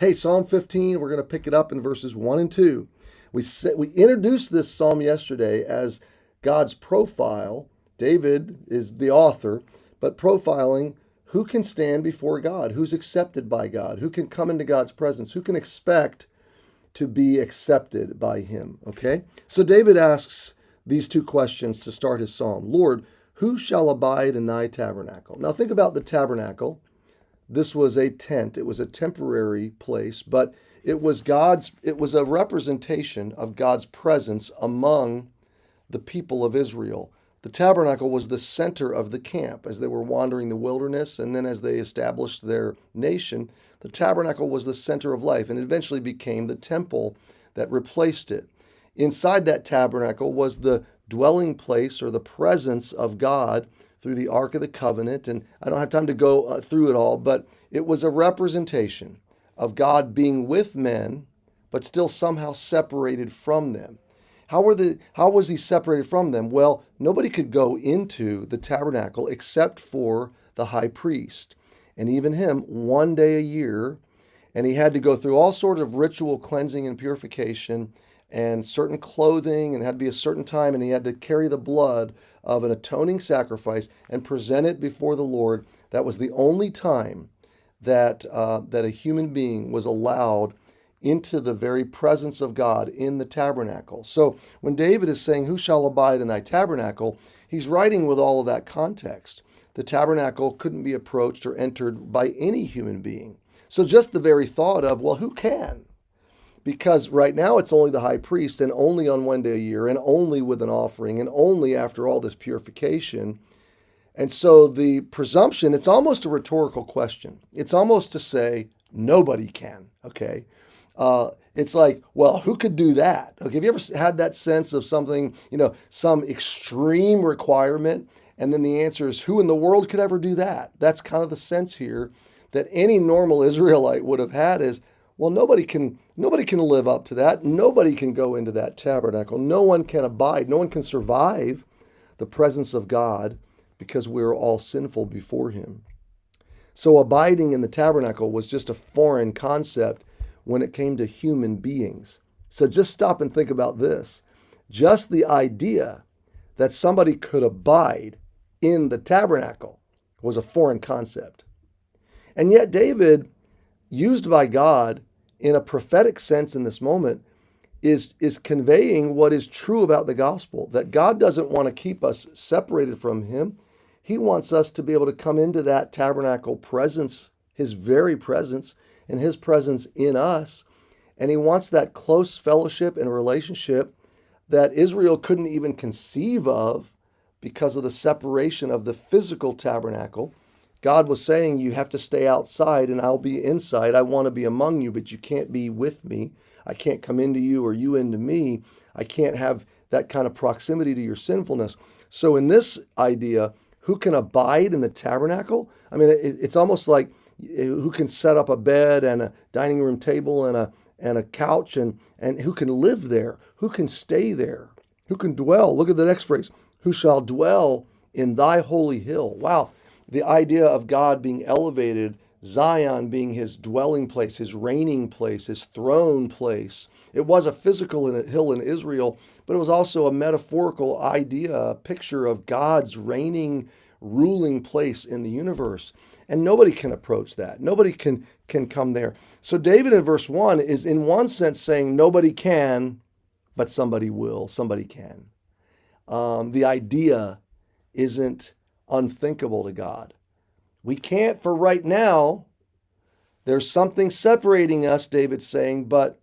Hey, Psalm 15, we're going to pick it up in verses 1 and 2. We introduced this psalm yesterday as God's profile. David is the author, but profiling who can stand before God, who's accepted by God, who can come into God's presence, who can expect to be accepted by him, okay? So David asks these two questions to start his psalm. Lord, who shall abide in thy tabernacle? Now think about the tabernacle. This was a tent. It was a temporary place, but it was a representation of God's presence among the people of Israel. The tabernacle was the center of the camp as they were wandering the wilderness, and then as they established their nation, the tabernacle was the center of life and eventually became the temple that replaced it. Inside that tabernacle was the dwelling place or the presence of God through the Ark of the Covenant, and I don't have time to go through it all, but it was a representation of God being with men, but still somehow separated from them. How was he separated from them? Well, nobody could go into the tabernacle except for the high priest, and even him one day a year, and he had to go through all sorts of ritual cleansing and purification and certain clothing, and it had to be a certain time, and he had to carry the blood of an atoning sacrifice and present it before the Lord. That was the only time that a human being was allowed into the very presence of God in the tabernacle. So when David is saying, who shall abide in thy tabernacle, he's writing with all of that context. The tabernacle couldn't be approached or entered by any human being. So just the very thought of, well, who can? Because right now it's only the high priest, and only on one day a year, and only with an offering, and only after all this purification. And so the presumption, it's almost a rhetorical question. It's almost to say, nobody can, okay? It's like, well, who could do that? Okay, have you ever had that sense of something, some extreme requirement, and then the answer is, who in the world could ever do that? That's kind of the sense here that any normal Israelite would have had is, well, nobody can live up to that. Nobody can go into that tabernacle. No one can abide. No one can survive the presence of God because we're all sinful before him. So abiding in the tabernacle was just a foreign concept when it came to human beings. So just stop and think about this. Just the idea that somebody could abide in the tabernacle was a foreign concept. And yet David, used by God in a prophetic sense in this moment, is conveying what is true about the gospel, that God doesn't want to keep us separated from him. He wants us to be able to come into that tabernacle presence, his very presence, and his presence in us. And he wants that close fellowship and relationship that Israel couldn't even conceive of because of the separation of the physical tabernacle. God was saying, you have to stay outside and I'll be inside. I want to be among you, but you can't be with me. I can't come into you or you into me. I can't have that kind of proximity to your sinfulness. So in this idea, who can abide in the tabernacle? I mean, it's almost like who can set up a bed and a dining room table and a couch and who can live there? Who can stay there? Who can dwell? Look at the next phrase. Who shall dwell in thy holy hill? Wow. The idea of God being elevated, Zion being his dwelling place, his reigning place, his throne place. It was a physical hill in Israel, but it was also a metaphorical idea, a picture of God's reigning, ruling place in the universe. And nobody can approach that. Nobody can come there. So David in verse 1 is in one sense saying nobody can, but somebody will, somebody can. The idea isn't unthinkable to God. We can't for right now. There's something separating us, David's saying, but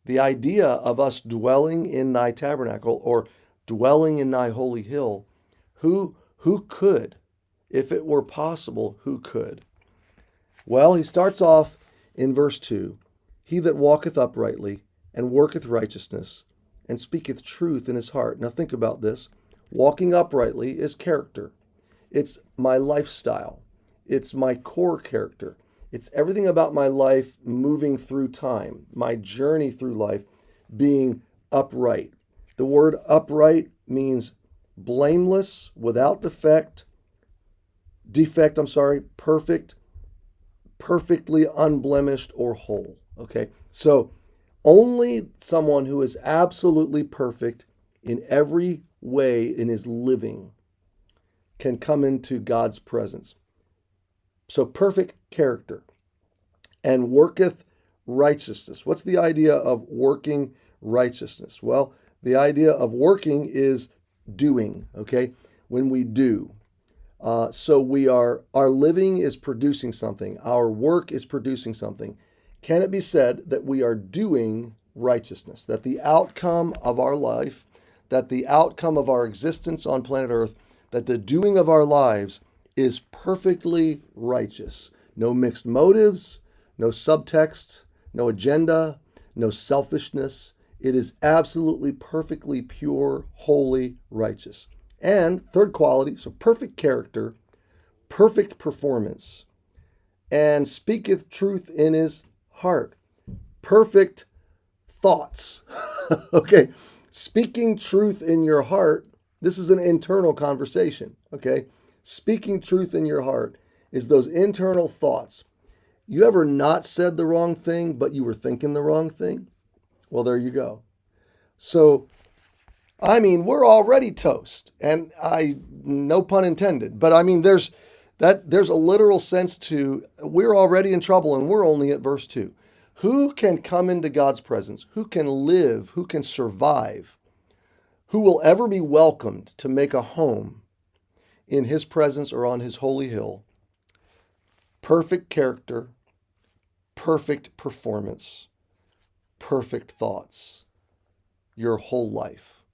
the idea of us dwelling in thy tabernacle or dwelling in thy holy hill, who could? If it were possible, who could? Well, he starts off in verse 2. He that walketh uprightly and worketh righteousness and speaketh truth in his heart. Now think about this. Walking uprightly is character. It's my lifestyle. It's my core character. It's everything about my life moving through time, my journey through life being upright. The word upright means blameless, without perfect, perfectly unblemished or whole. Okay, so only someone who is absolutely perfect in every way in his living can come into God's presence. So perfect character and worketh righteousness. What's the idea of working righteousness? Well, the idea of working is doing, okay? When we do. So our living is producing something. Our work is producing something. Can it be said that we are doing righteousness? That the outcome of our life, that the outcome of our existence on planet Earth, that the doing of our lives is perfectly righteous. No mixed motives, no subtext, no agenda, no selfishness. It is absolutely perfectly pure, holy, righteous. And third quality, so perfect character, perfect performance, and speaketh truth in his heart. Perfect thoughts. Okay, speaking truth in your heart, this is an internal conversation, okay? Speaking truth in your heart is those internal thoughts. You ever not said the wrong thing, but you were thinking the wrong thing? Well, there you go. So, I mean, we're already toast, and no pun intended, but I mean, there's a literal sense to we're already in trouble, and we're only at verse 2. Who can come into God's presence? Who can live? Who can survive? Who will ever be welcomed to make a home in his presence or on his holy hill? Perfect character, perfect performance, perfect thoughts, your whole life.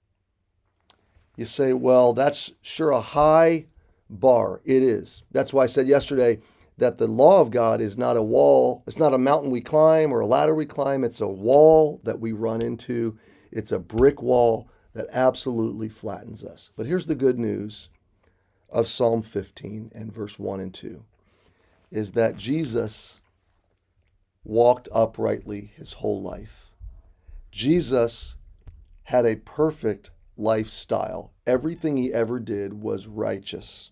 You say, well, that's sure a high bar. It is. That's why I said yesterday that the law of God is not a wall. It's not a mountain we climb or a ladder we climb. It's a wall that we run into. It's a brick wall that absolutely flattens us. But here's the good news of Psalm 15 and verse 1 and 2 is that Jesus walked uprightly his whole life. Jesus had a perfect lifestyle. Everything he ever did was righteous.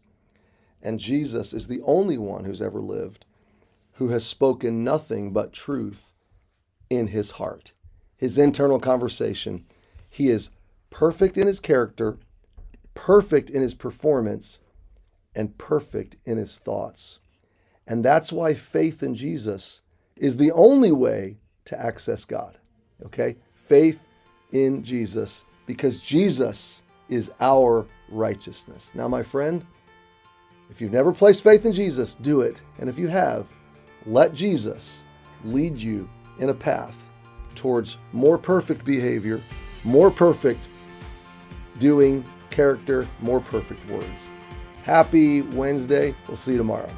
And Jesus is the only one who's ever lived who has spoken nothing but truth in his heart. His internal conversation. He is perfect in his character, perfect in his performance, and perfect in his thoughts. And that's why faith in Jesus is the only way to access God. Okay? Faith in Jesus, because Jesus is our righteousness. Now, my friend, if you've never placed faith in Jesus, do it. And if you have, let Jesus lead you in a path towards more perfect behavior, more perfect doing, character, more perfect words. Happy Wednesday. We'll see you tomorrow.